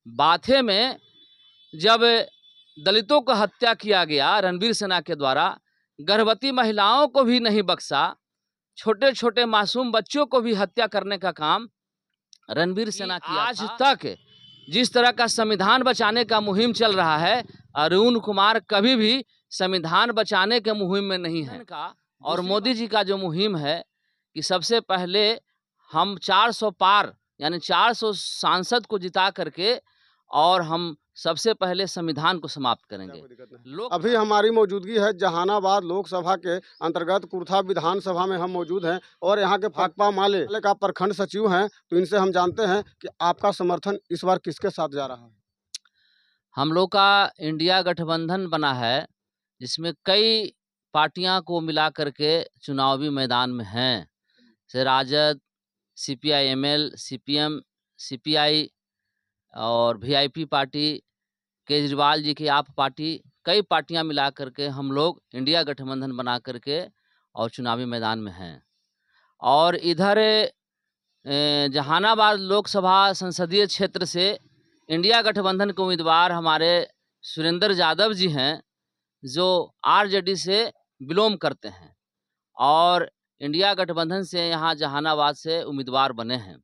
बाथे में जब दलितों को हत्या किया गया रणवीर सेना के द्वारा, गर्भवती महिलाओं को भी नहीं बख्शा, छोटे छोटे मासूम बच्चों को भी हत्या करने का काम रणवीर सेना किया। आज तक जिस तरह का संविधान बचाने का मुहिम चल रहा है, अरुण कुमार कभी भी संविधान बचाने के मुहिम में नहीं है। और मोदी जी का जो मुहिम है कि सबसे पहले हम 400 पार यानी 400 सांसद को जिता करके और हम सबसे पहले संविधान को समाप्त करेंगे। अभी हमारी मौजूदगी है जहानाबाद लोकसभा के अंतर्गत कुर्था विधानसभा में हम मौजूद हैं और यहाँ के भाकपा माले का प्रखंड सचिव हैं, तो इनसे हम जानते हैं कि आपका समर्थन इस बार किसके साथ जा रहा है। हम लोग का इंडिया गठबंधन बना है जिसमें कई पार्टियां को मिला करके चुनावी मैदान में हैं, जैसे राजद, CPI-ML, CPM, CPI और VIP पार्टी, केजरीवाल जी की आप पार्टी, कई पार्टियां मिला करके हम लोग इंडिया गठबंधन बना करके और चुनावी मैदान में हैं। और इधर जहानाबाद लोकसभा संसदीय क्षेत्र से इंडिया गठबंधन के उम्मीदवार हमारे सुरेंद्र यादव जी हैं, जो RJD से बिलोंग करते हैं और इंडिया गठबंधन से यहाँ जहानाबाद से उम्मीदवार बने हैं।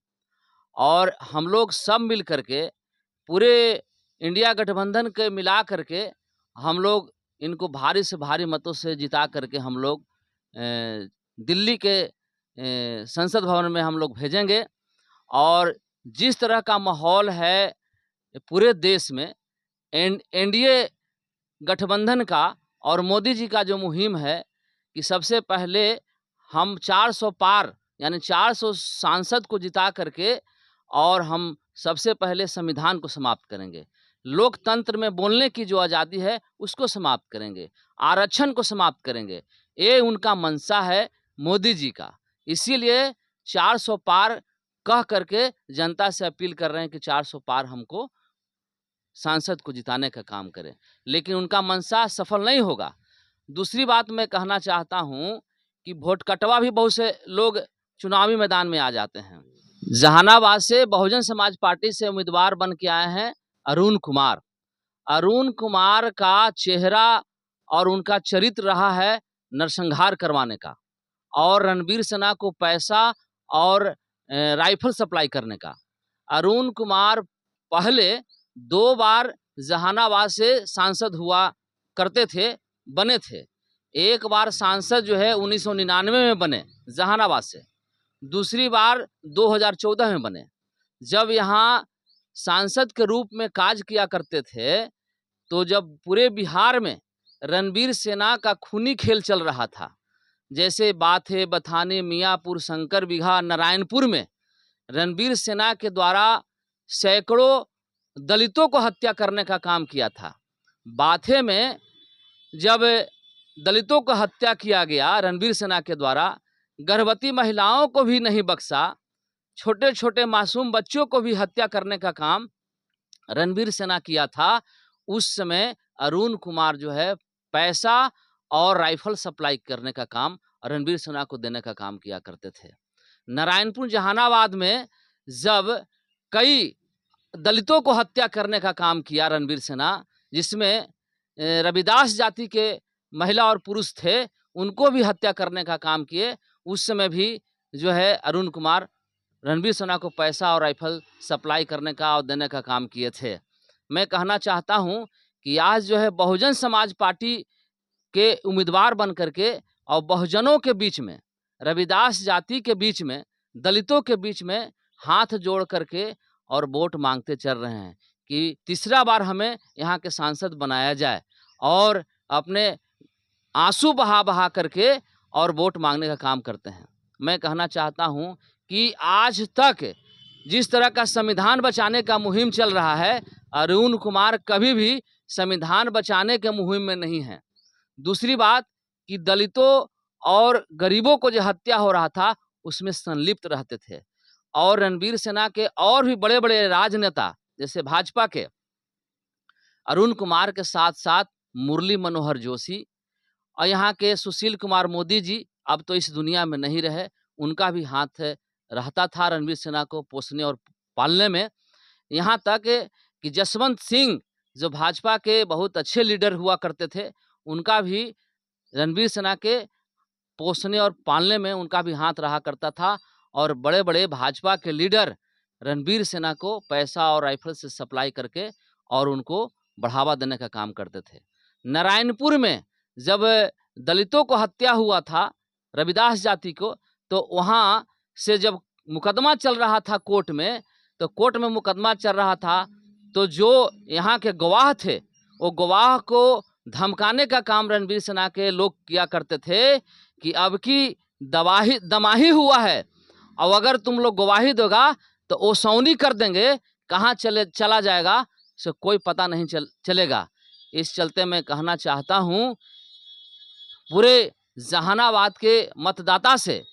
और हम लोग सब मिल करके पूरे इंडिया गठबंधन के मिला करके हम लोग इनको भारी से भारी मतों से जिता करके हम लोग दिल्ली के संसद भवन में हम लोग भेजेंगे। और जिस तरह का माहौल है पूरे देश में NDA गठबंधन का और मोदी जी का जो मुहिम है कि सबसे पहले हम 400 पार यानी 400 सांसद को जिता करके और हम सबसे पहले संविधान को समाप्त करेंगे। लोकतंत्र में बोलने की जो आज़ादी है उसको समाप्त करेंगे, आरक्षण को समाप्त करेंगे। ये उनका मंशा है मोदी जी का। इसीलिए 400 पार कह करके जनता से अपील कर रहे हैं कि 400 पार हमको सांसद को जिताने का काम करें, लेकिन उनका मंशा सफल नहीं होगा। दूसरी बात मैं कहना चाहता हूं कि वोट कटवा भी बहुत से लोग चुनावी मैदान में आ जाते हैं। जहानाबाद से बहुजन समाज पार्टी से उम्मीदवार बन के आए हैं अरुण कुमार। अरुण कुमार का चेहरा और उनका चरित्र रहा है नरसंहार करवाने का और रणवीर सेना को पैसा और राइफल सप्लाई करने का। अरुण कुमार पहले 2 बार जहानाबाद से सांसद हुआ करते थे, बने थे। एक बार सांसद जो है 1999 में बने जहानाबाद से, दूसरी बार 2014 में बने। जब यहाँ सांसद के रूप में काज किया करते थे तो जब पूरे बिहार में रणवीर सेना का खूनी खेल चल रहा था, जैसे बाथे, बथानी, मियाँपुर, शंकर बिगहा, नारायणपुर में रणवीर सेना के द्वारा सैकड़ों दलितों को हत्या करने का काम किया था। बाथे में जब दलितों को हत्या किया गया रणवीर सेना के द्वारा, गर्भवती महिलाओं को भी नहीं बख्शा, छोटे छोटे मासूम बच्चों को भी हत्या करने का काम रणवीर सेना किया था। उस समय अरुण कुमार जो है पैसा और राइफल सप्लाई करने का काम रणवीर सेना को देने का काम किया करते थे। नारायणपुर जहानाबाद में जब कई दलितों को हत्या करने का काम किया रणवीर सेना, जिसमें रविदास जाति के महिला और पुरुष थे, उनको भी हत्या करने का काम किए। उस समय भी जो है अरुण कुमार रणवीर सेना को पैसा और राइफल सप्लाई करने का और देने का काम किए थे। मैं कहना चाहता हूं कि आज जो है बहुजन समाज पार्टी के उम्मीदवार बन करके और बहुजनों के बीच में, रविदास जाति के बीच में, दलितों के बीच में हाथ जोड़ करके और वोट मांगते चल रहे हैं कि तीसरा बार हमें यहाँ के सांसद बनाया जाए और अपने आंसू बहा बहा करके और वोट मांगने का काम करते हैं। मैं कहना चाहता हूं कि आज तक जिस तरह का संविधान बचाने का मुहिम चल रहा है, अरुण कुमार कभी भी संविधान बचाने के मुहिम में नहीं है। दूसरी बात कि दलितों और गरीबों को जो हत्या हो रहा था उसमें संलिप्त रहते थे। और रणवीर सेना के और भी बड़े बड़े राजनेता जैसे भाजपा के अरुण कुमार के साथ साथ मुरली मनोहर जोशी और यहाँ के सुशील कुमार मोदी जी अब तो इस दुनिया में नहीं रहे, उनका भी हाथ रहता था रणवीर सेना को पोसने और पालने में। यहाँ तक कि जसवंत सिंह जो भाजपा के बहुत अच्छे लीडर हुआ करते थे, उनका भी रणवीर सेना के पोसने और पालने में उनका भी हाथ रहा करता था और बड़े-बड़े भाजपा के लीडर रणवीर सेना को पैसा और राइफल से सप्लाई करके और उनको बढ़ावा देने का काम करते थे। नारायणपुर में जब दलितों को हत्या हुआ था, रविदास जाति को, तो वहाँ से जब मुकदमा चल रहा था कोर्ट में, तो कोर्ट में मुकदमा चल रहा था, तो जो यहाँ के गवाह थे, वो गवाह को धमकाने का काम रणवीर सेना के लोग किया करते थे कि अब की दमाही हुआ है और अगर तुम लोग गवाही दोगा तो ओसौनी कर देंगे, कहाँ चला जाएगा से कोई पता नहीं चलेगा। इस चलते मैं कहना चाहता हूँ पूरे जहानाबाद के मतदाता से,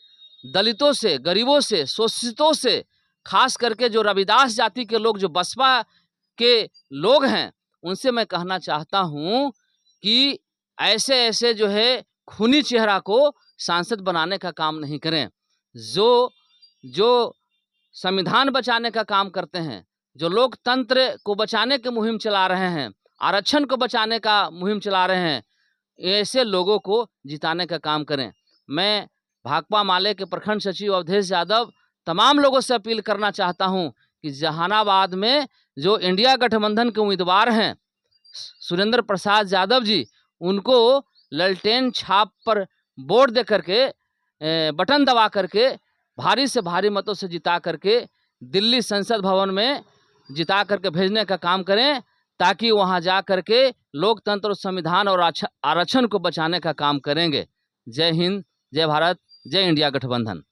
दलितों से, गरीबों से, शोषितों से, खास करके जो रविदास जाति के लोग, जो बसपा के लोग हैं, उनसे मैं कहना चाहता हूँ कि ऐसे जो है खूनी चेहरा को सांसद बनाने का काम नहीं करें। जो संविधान बचाने का काम करते हैं, जो लोकतंत्र को बचाने की मुहिम चला रहे हैं, आरक्षण को बचाने का मुहिम चला रहे हैं, ऐसे लोगों को जिताने का काम करें। मैं भाकपा माले के प्रखंड सचिव अवधेश यादव तमाम लोगों से अपील करना चाहता हूं कि जहानाबाद में जो इंडिया गठबंधन के उम्मीदवार हैं सुरेंद्र प्रसाद यादव जी, उनको ललटेन छाप पर वोट दे करके, बटन दबा करके भारी से भारी मतों से जिता करके दिल्ली संसद भवन में जिता करके भेजने का काम करें, ताकि वहां जा करके लोकतंत्र, संविधान और आरक्षण को बचाने का काम करेंगे। जय हिंद, जय भारत, जय इंडिया गठबंधन।